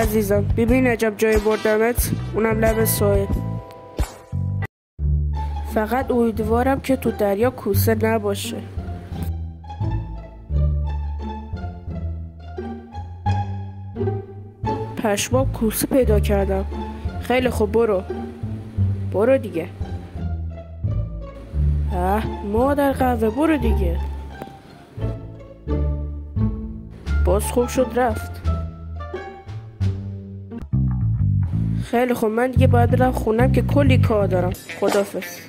عزیزم، ببین عجب جای بردمت، اونم لب ساحل. فقط امیدوارم که تو دریا کوسه نباشه. پشمام کوسه پیدا کردم. خیلی خوب، برو دیگه. مادر قهوه، برو دیگه. باز خوب شد رفت. خیلی خوب، من دیگه باید برم خونم که کلی کار دارم. خداحافظ.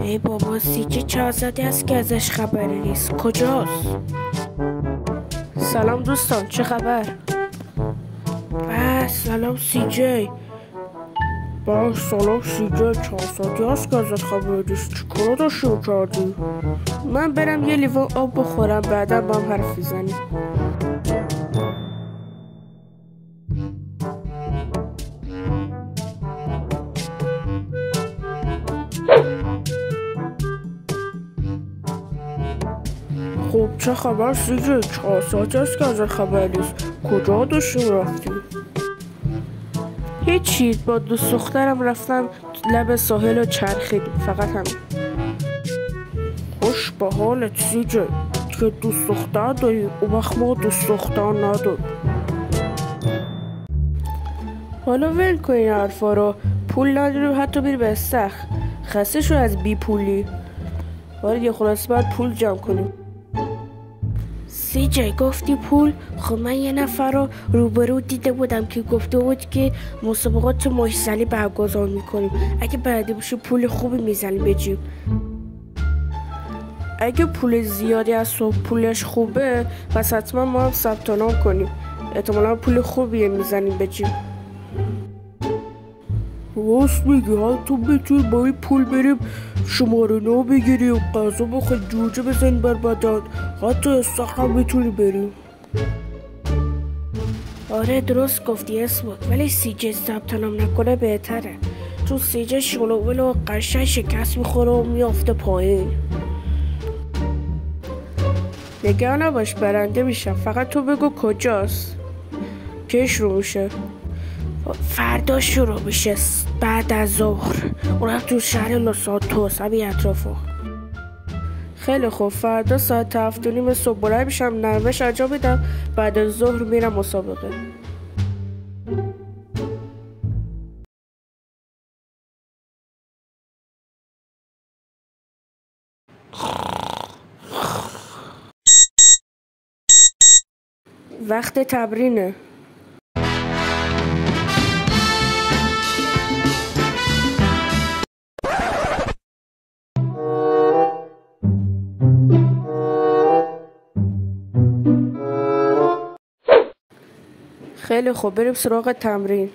ای بابا، سیچه چند ساعتی است که ازش خبری نیست. کجاست؟ سلام دوستان، چه خبر؟ سلام سی جی. سلام سی جی، چند ساعتی است که ازت خبری نیست. چی کارا داشتی کردی؟ من برم یه لیوان آب بخورم، بعدا با هم حرف بزنیم. خب چه خبر سی جی؟ چند ساعتی است که ازت خبری نیست. کجا داشتیم رفتیم؟ هیچی، با دوست دخترم رفتم لب ساحل و چرخیدیم، فقط همین. خوش به حالت سی جی که دوست دختر داری، اون وقت ما دوست دختر نداریم. حالا ول کن این حرفا رو. پول نداری حتی بری به استخ. خسته شو از بی پولی. باید یه خلاصه باید پول جمع کنیم. سی جی گفتی پول؟ خب من یه نفر رو روبرو دیده بودم که گفته بود که مسابقات ماهی‌زنی برگزار میکنیم. اگه بلده باشی پول خوبی میزنیم به جیب. اگه پول زیادی از و پولش خوبه، پس حتما ما هم ثبت نام کنیم. احتمالا پول خوبیه میزنیم به جیب. راست میگی، حتی میتونیم با این پول بریم شماره نو بگیریم، غذا بخوریم، جوجه بزنیم بر بدن، حتی استخر هم میتونیم بریم. آره درست گفتی اسمت، ولی سی جی ثبت نام نکنه بهتره، چون سی جی شلوول و قشنگ شکست میخوره و میافته پایین. نگران نباش، برنده میشم. فقط تو بگو کجاست. کی شروع میشه؟ فردا شروع میشه، بعد از ظهر. اونم تو شهر لوسانتوس، همین اطرافا. خیلی خوب، فردا ساعت 7:30 صبح بلند میشم، نرمش انجام میدم، بعد از ظهر میرم مسابقه. وقت تمرینه. خیلی خوب، بریم سراغ تمرین.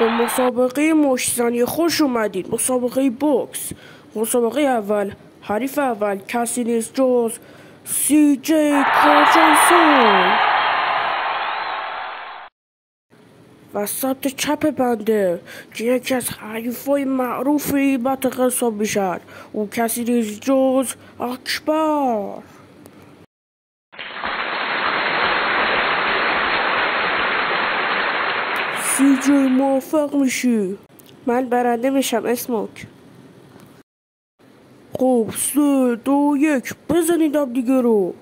به مسابقه مشت‌زنی خوش اومدید. مسابقه بوکس. مسابقه اول، حریف اول کسی نیست جز CJ کارچانسون و سمت چپ بنده که یکی از حریفای معروف این منطقه حساب میشن، او کسی نیست جز اکبر. CJ موافق میشی؟ من برنده میشم اسموک. خب 3 2 1 بزنیدم دیگه رو.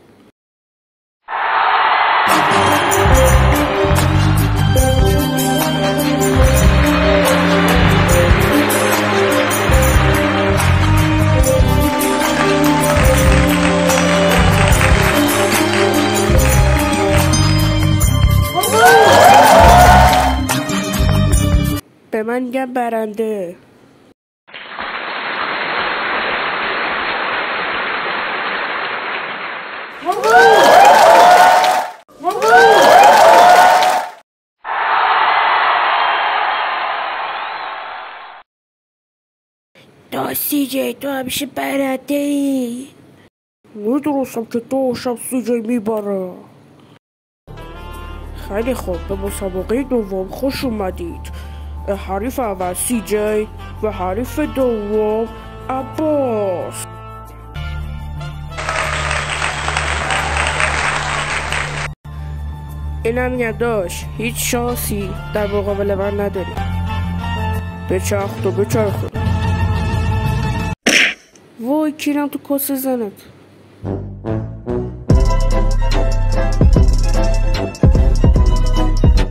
به من میگم برنده. CJ تو همیشه برنده ای. میدونستم که تو شب CJ میبره. خیلی خوب، به مسابقه دوم خوش اومدید. حریف اول CJ و حریف دوم عباس. اینم یادداشت، هیچ شانسی در مقابل من نداری. بچرخ تو بچرخ. وای کیرم تو کاسه زنت.